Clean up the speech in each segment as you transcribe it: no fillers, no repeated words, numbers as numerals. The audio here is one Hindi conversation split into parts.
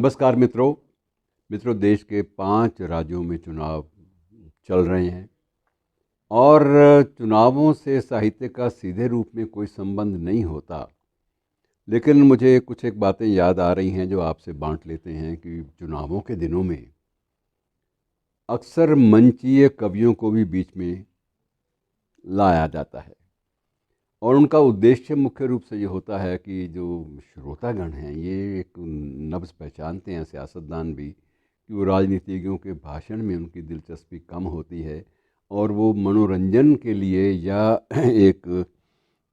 नमस्कार मित्रों। देश के 5 राज्यों में चुनाव चल रहे हैं और चुनावों से साहित्य का सीधे रूप में कोई संबंध नहीं होता। लेकिन मुझे कुछ एक बातें याद आ रही हैं जो आपसे बांट लेते हैं कि चुनावों के दिनों में अक्सर मंचीय कवियों को भी बीच में लाया जाता है और उनका उद्देश्य मुख्य रूप से ये होता है कि जो श्रोतागण हैं ये एक नब्ज़ पहचानते हैं, सियासतदान भी, कि वो राजनीतिज्ञों के भाषण में उनकी दिलचस्पी कम होती है और वो मनोरंजन के लिए या एक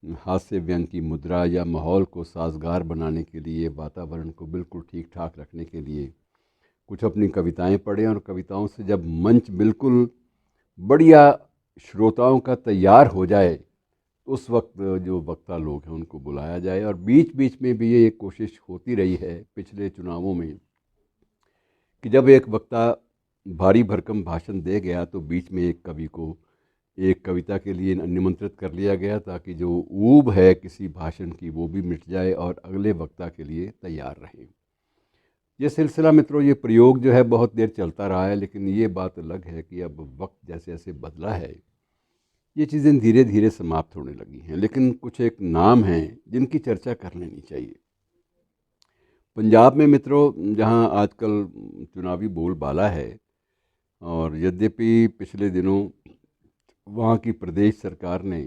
हास्य व्यंग की मुद्रा या माहौल को साजगार बनाने के लिए, वातावरण को बिल्कुल ठीक ठाक रखने के लिए कुछ अपनी कविताएं पढ़ें और कविताओं से जब मंच बिल्कुल बढ़िया श्रोताओं का तैयार हो जाए तो उस वक्त जो वक्ता लोग हैं उनको बुलाया जाए। और बीच बीच में भी ये एक कोशिश होती रही है पिछले चुनावों में कि जब एक वक्ता भारी भरकम भाषण दे गया तो बीच में एक कवि को एक कविता के लिए निमंत्रित कर लिया गया ताकि जो ऊब है किसी भाषण की वो भी मिट जाए और अगले वक्ता के लिए तैयार रहे। ये सिलसिला मित्रों, ये प्रयोग जो है बहुत देर चलता रहा है, लेकिन ये बात अलग है कि अब वक्त जैसे जैसे बदला है ये चीज़ें धीरे धीरे समाप्त होने लगी हैं। लेकिन कुछ एक नाम हैं जिनकी चर्चा कर लेनी चाहिए। पंजाब में मित्रों, जहां आजकल चुनावी बोलबाला है और यद्यपि पिछले दिनों वहां की प्रदेश सरकार ने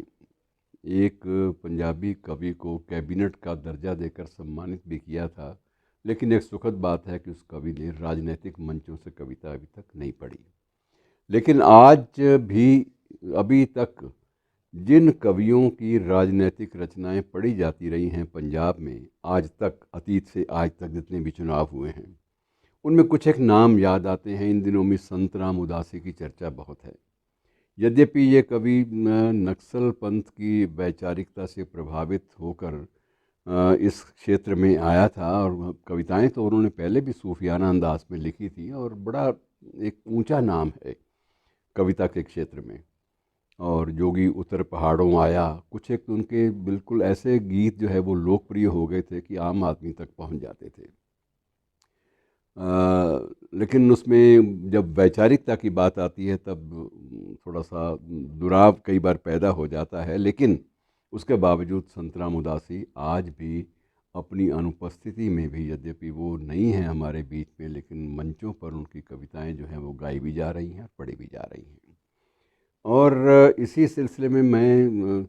एक पंजाबी कवि को कैबिनेट का दर्जा देकर सम्मानित भी किया था, लेकिन एक सुखद बात है कि उस कवि ने राजनीतिक मंचों से कविता अभी तक नहीं पढ़ी। लेकिन आज भी, अभी तक जिन कवियों की राजनीतिक रचनाएं पढ़ी जाती रही हैं पंजाब में, आज तक, अतीत से आज तक जितने भी चुनाव हुए हैं उनमें कुछ एक नाम याद आते हैं। इन दिनों में संत राम उदासी की चर्चा बहुत है। यद्यपि ये कवि नक्सल पंथ की वैचारिकता से प्रभावित होकर इस क्षेत्र में आया था और कविताएं तो उन्होंने पहले भी सूफियाना अंदाज में लिखी थी और बड़ा एक ऊंचा नाम है कविता के क्षेत्र में। और जोगी उतर पहाड़ों आया, कुछ एक उनके बिल्कुल ऐसे गीत जो है वो लोकप्रिय हो गए थे कि आम आदमी तक पहुंच जाते थे। लेकिन उसमें जब वैचारिकता की बात आती है तब थोड़ा सा दुराव कई बार पैदा हो जाता है। लेकिन उसके बावजूद संतराम उदासी आज भी अपनी अनुपस्थिति में भी, यद्यपि वो नहीं है हमारे बीच में, लेकिन मंचों पर उनकी कविताएं जो हैं वो गाई भी जा रही हैं, पढ़ी भी जा रही हैं। और इसी सिलसिले में मैं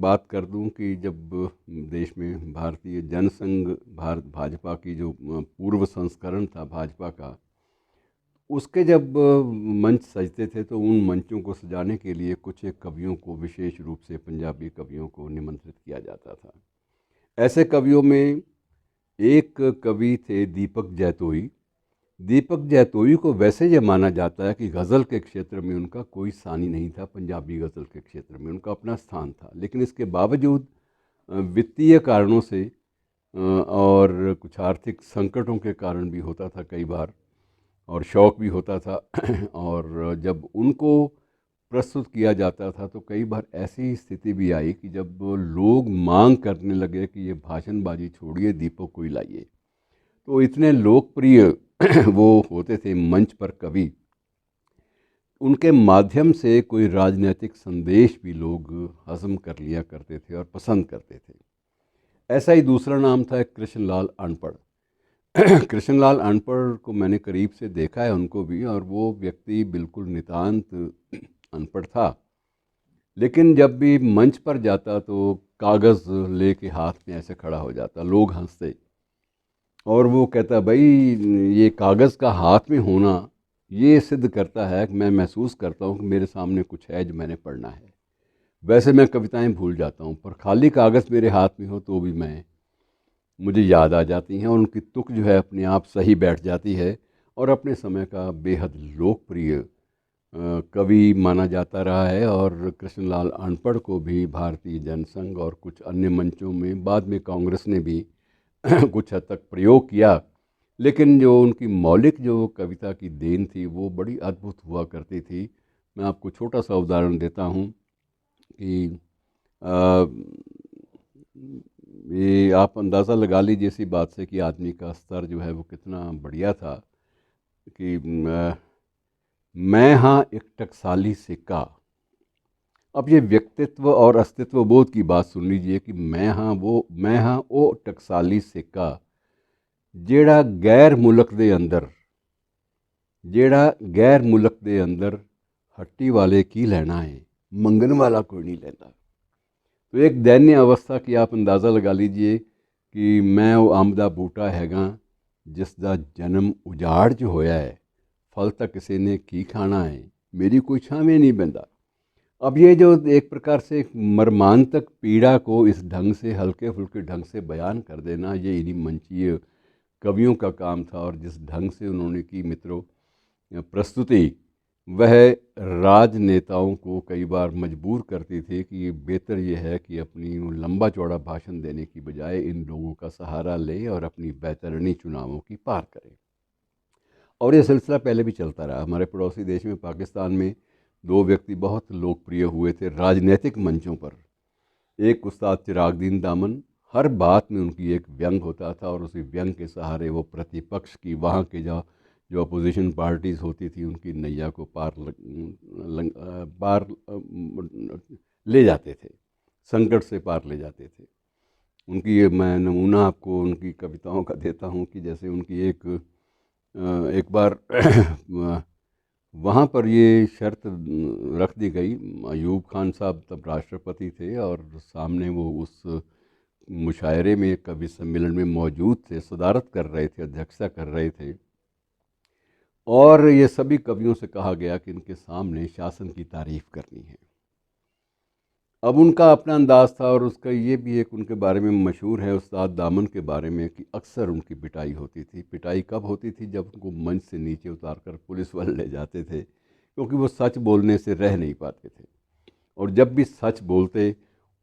बात कर दूं कि जब देश में भारतीय जनसंघ भारत भाजपा की जो पूर्व संस्करण था भाजपा का, उसके जब मंच सजते थे तो उन मंचों को सजाने के लिए कुछ एक कवियों को, विशेष रूप से पंजाबी कवियों को निमंत्रित किया जाता था। ऐसे कवियों में एक कवि थे दीपक जैतोई। दीपक जैतोई को वैसे ये माना जाता है कि गज़ल के क्षेत्र में उनका कोई सानी नहीं था, पंजाबी गज़ल के क्षेत्र में उनका अपना स्थान था। लेकिन इसके बावजूद वित्तीय कारणों से और कुछ आर्थिक संकटों के कारण भी होता था कई बार, और शौक़ भी होता था और जब उनको प्रस्तुत किया जाता था तो कई बार ऐसी स्थिति भी आई कि जब लोग मांग करने लगे कि ये भाषणबाजी छोड़िए, दीपक को ही लाइए। तो इतने लोकप्रिय वो होते थे मंच पर कवि, उनके माध्यम से कोई राजनीतिक संदेश भी लोग हज़म कर लिया करते थे और पसंद करते थे। ऐसा ही दूसरा नाम था कृष्णलाल अनपढ़। कृष्णलाल अनपढ़ को मैंने करीब से देखा है उनको भी, और वो व्यक्ति बिल्कुल नितांत अनपढ़ था, लेकिन जब भी मंच पर जाता तो कागज़ लेके हाथ में ऐसे खड़ा हो जाता, लोग हंसते और वो कहता, भाई ये कागज़ का हाथ में होना ये सिद्ध करता है कि मैं महसूस करता हूँ कि मेरे सामने कुछ है जो मैंने पढ़ना है। वैसे मैं कविताएं भूल जाता हूँ, पर खाली कागज़ मेरे हाथ में हो तो भी मुझे याद आ जाती हैं और उनकी तुक जो है अपने आप सही बैठ जाती है। और अपने समय का बेहद लोकप्रिय कवि माना जाता रहा है। और कृष्णलाल अनपढ़ को भी भारतीय जनसंघ और कुछ अन्य मंचों में बाद में कांग्रेस ने भी कुछ हद तक प्रयोग किया, लेकिन जो उनकी मौलिक जो कविता की देन थी वो बड़ी अद्भुत हुआ करती थी। मैं आपको छोटा सा उदाहरण देता हूँ कि ये आप अंदाज़ा लगा लीजिए इसी बात से कि आदमी का स्तर जो है वो कितना बढ़िया था कि मैं हाँ एक टकसाली सिक्का। अब ये व्यक्तित्व और अस्तित्व बोध की बात सुन लीजिए कि मैं हाँ वो टकसाली सिक्का ਜਿਹੜਾ गैर मुल्क दे अंदर ਜਿਹੜਾ गैर मुल्क दे अंदर हट्टी वाले की लेना है मंगन वाला कोई नहीं लेता। तो एक दैन्य अवस्था की आप अंदाज़ा लगा लीजिए कि मैं वो अंब दा बूटा हैगा जिस दा जन्म उजाड़ च होया है, फल तक किसी ने की खाना है, मेरी कोई छाਵੇਂ नहीं बंदा। अब ये जो एक प्रकार से एक मर्मांतक पीड़ा को इस ढंग से हल्के फुल्के ढंग से बयान कर देना, ये इन्हीं मंचीय कवियों का काम था। और जिस ढंग से उन्होंने की मित्रों प्रस्तुति, वह राजनेताओं को कई बार मजबूर करती थी कि बेहतर ये है कि अपनी लंबा चौड़ा भाषण देने की बजाय इन लोगों का सहारा लें और अपनी बैतरणी चुनावों की पार करें। और ये सिलसिला पहले भी चलता रहा। हमारे पड़ोसी देश में पाकिस्तान में दो व्यक्ति बहुत लोकप्रिय हुए थे राजनीतिक मंचों पर। एक उस्ताद चिरागदीन दामन, हर बात में उनकी एक व्यंग होता था और उसी व्यंग के सहारे वो प्रतिपक्ष की वहाँ के जो अपोजिशन पार्टीज़ होती थी उनकी नैया को पार ले जाते थे, संकट से पार ले जाते थे। उनकी ये मैं नमूना आपको उनकी कविताओं का देता हूँ कि जैसे उनकी एक बार वहाँ पर ये शर्त रख दी गई। अयूब खान साहब तब राष्ट्रपति थे और सामने वो उस मुशायरे में कवि सम्मेलन में मौजूद थे, सदारत कर रहे थे, अध्यक्षता कर रहे थे। और ये सभी कवियों से कहा गया कि इनके सामने शासन की तारीफ़ करनी है। अब उनका अपना अंदाज़ था और उसका ये भी एक उनके बारे में मशहूर है उस्ताद दामन के बारे में कि अक्सर उनकी पिटाई होती थी। पिटाई कब होती थी? जब उनको मंच से नीचे उतार कर पुलिस वाले ले जाते थे, क्योंकि वो सच बोलने से रह नहीं पाते थे। और जब भी सच बोलते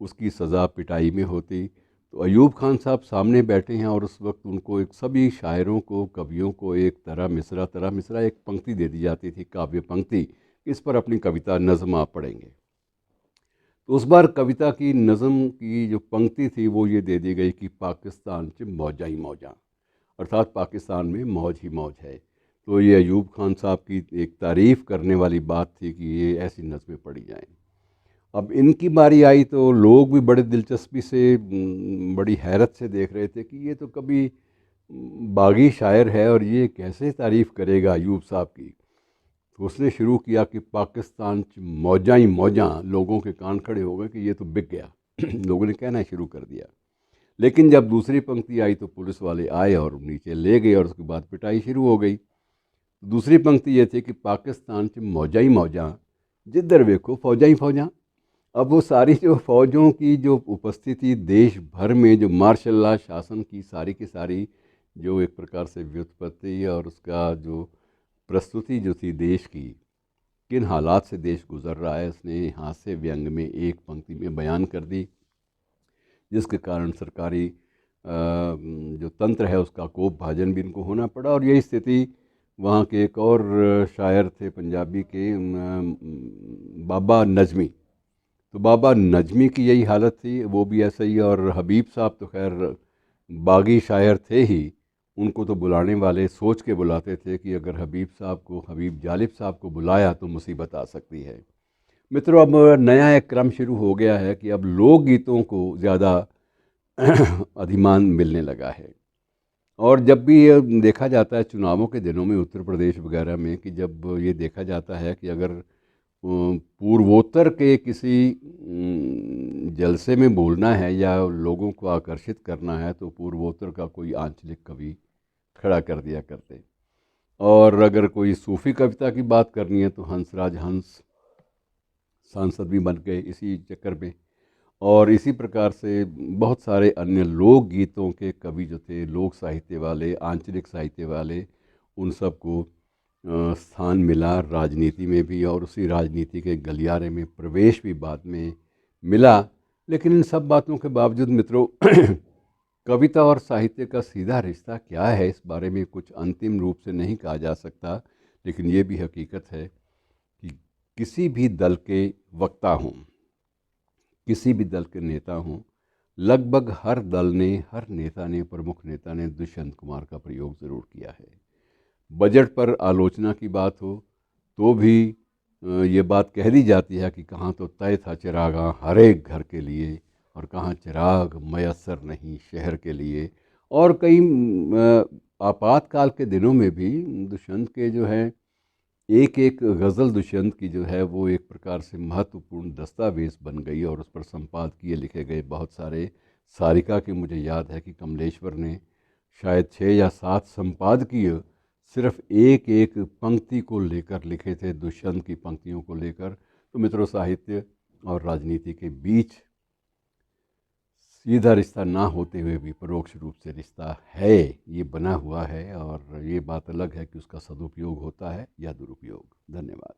उसकी सज़ा पिटाई में होती। तो अयूब खान साहब सामने बैठे हैं और उस वक्त उनको एक सभी शायरों को, कवियों को एक तरह मिसरा एक पंक्ति दे दी जाती थी, काव्य पंक्ति। इस पर अपनी कविता नज़म आप पढ़ेंगे। तो उस बार कविता की नज़म की जो पंक्ति थी वो ये दे दी गई कि पाकिस्तान च मौजा ही मौजा, अर्थात पाकिस्तान में मौज ही मौज है। तो ये अयूब खान साहब की एक तारीफ़ करने वाली बात थी कि ये ऐसी नज़में पढ़ी जाएँ। अब इनकी बारी आई तो लोग भी बड़े दिलचस्पी से, बड़ी हैरत से देख रहे थे कि ये तो कभी बागी शायर है और ये कैसे तारीफ़ करेगा अयूब साहब की। तो उसने शुरू किया कि पाकिस्तान च मौजा ही मौजा। लोगों के कान खड़े हो गए कि ये तो बिक गया। लोगों ने कहना शुरू कर दिया। लेकिन जब दूसरी पंक्ति आई तो पुलिस वाले आए और नीचे ले गए और उसके बाद पिटाई शुरू हो गई। दूसरी पंक्ति ये थी कि पाकिस्तान च मौजा ही मौजा, जिधर देखो फौजा ही फौजा। अब वो सारी जो फ़ौजों की जो उपस्थिति देश भर में, जो मार्शल लॉ शासन की सारी सारी जो एक प्रकार से व्युत्पत्ति और उसका जो प्रस्तुति जो थी देश की, किन हालात से देश गुज़र रहा है, उसने हास्य व्यंग में एक पंक्ति में बयान कर दी, जिसके कारण सरकारी जो तंत्र है उसका कोप भाजन भी इनको होना पड़ा। और यही स्थिति वहाँ के एक और शायर थे पंजाबी के, बाबा नज़मी। तो बाबा नज़मी की यही हालत थी, वो भी ऐसा ही। और हबीब साहब तो खैर बागी शायर थे ही, उनको तो बुलाने वाले सोच के बुलाते थे कि अगर हबीब जालिब साहब को बुलाया तो मुसीबत आ सकती है। मित्रों, अब नया एक क्रम शुरू हो गया है कि अब लोकगीतों को ज़्यादा अधिमान मिलने लगा है। और जब भी ये देखा जाता है चुनावों के दिनों में उत्तर प्रदेश वगैरह में, कि जब ये देखा जाता है कि अगर पूर्वोत्तर के किसी जलसे में बोलना है या लोगों को आकर्षित करना है तो पूर्वोत्तर का कोई आंचलिक कवि खड़ा कर दिया करते। और अगर कोई सूफ़ी कविता की बात करनी है तो हंसराज हंस सांसद भी बन गए इसी चक्कर में। और इसी प्रकार से बहुत सारे अन्य लोक गीतों के कवि जो थे, लोक साहित्य वाले, आंचलिक साहित्य वाले, उन सब को स्थान मिला राजनीति में भी, और उसी राजनीति के गलियारे में प्रवेश भी बाद में मिला। लेकिन इन सब बातों के बावजूद मित्रों, कविता और साहित्य का सीधा रिश्ता क्या है, इस बारे में कुछ अंतिम रूप से नहीं कहा जा सकता। लेकिन ये भी हकीकत है कि किसी भी दल के वक्ता हों, किसी भी दल के नेता हों, लगभग हर दल ने, हर नेता ने, प्रमुख नेता ने दुष्यंत कुमार का प्रयोग ज़रूर किया है। बजट पर आलोचना की बात हो तो भी ये बात कह दी जाती है कि कहाँ तो तय था चिरागा हर एक घर के लिए और कहाँ चिराग मयसर नहीं शहर के लिए। और कई आपातकाल के दिनों में भी दुष्यंत के जो है एक एक गज़ल दुष्यंत की जो है वो एक प्रकार से महत्वपूर्ण दस्तावेज़ बन गई और उस पर संपादकीय लिखे गए बहुत सारे। सारिका के मुझे याद है कि कमलेश्वर ने शायद 6 या 7 संपादकीय सिर्फ एक एक पंक्ति को लेकर लिखे थे, दुष्यंत की पंक्तियों को लेकर। तो मित्रों, साहित्य और राजनीति के बीच सीधा रिश्ता ना होते हुए भी परोक्ष रूप से रिश्ता है, ये बना हुआ है। और ये बात अलग है कि उसका सदुपयोग होता है या दुरुपयोग। धन्यवाद।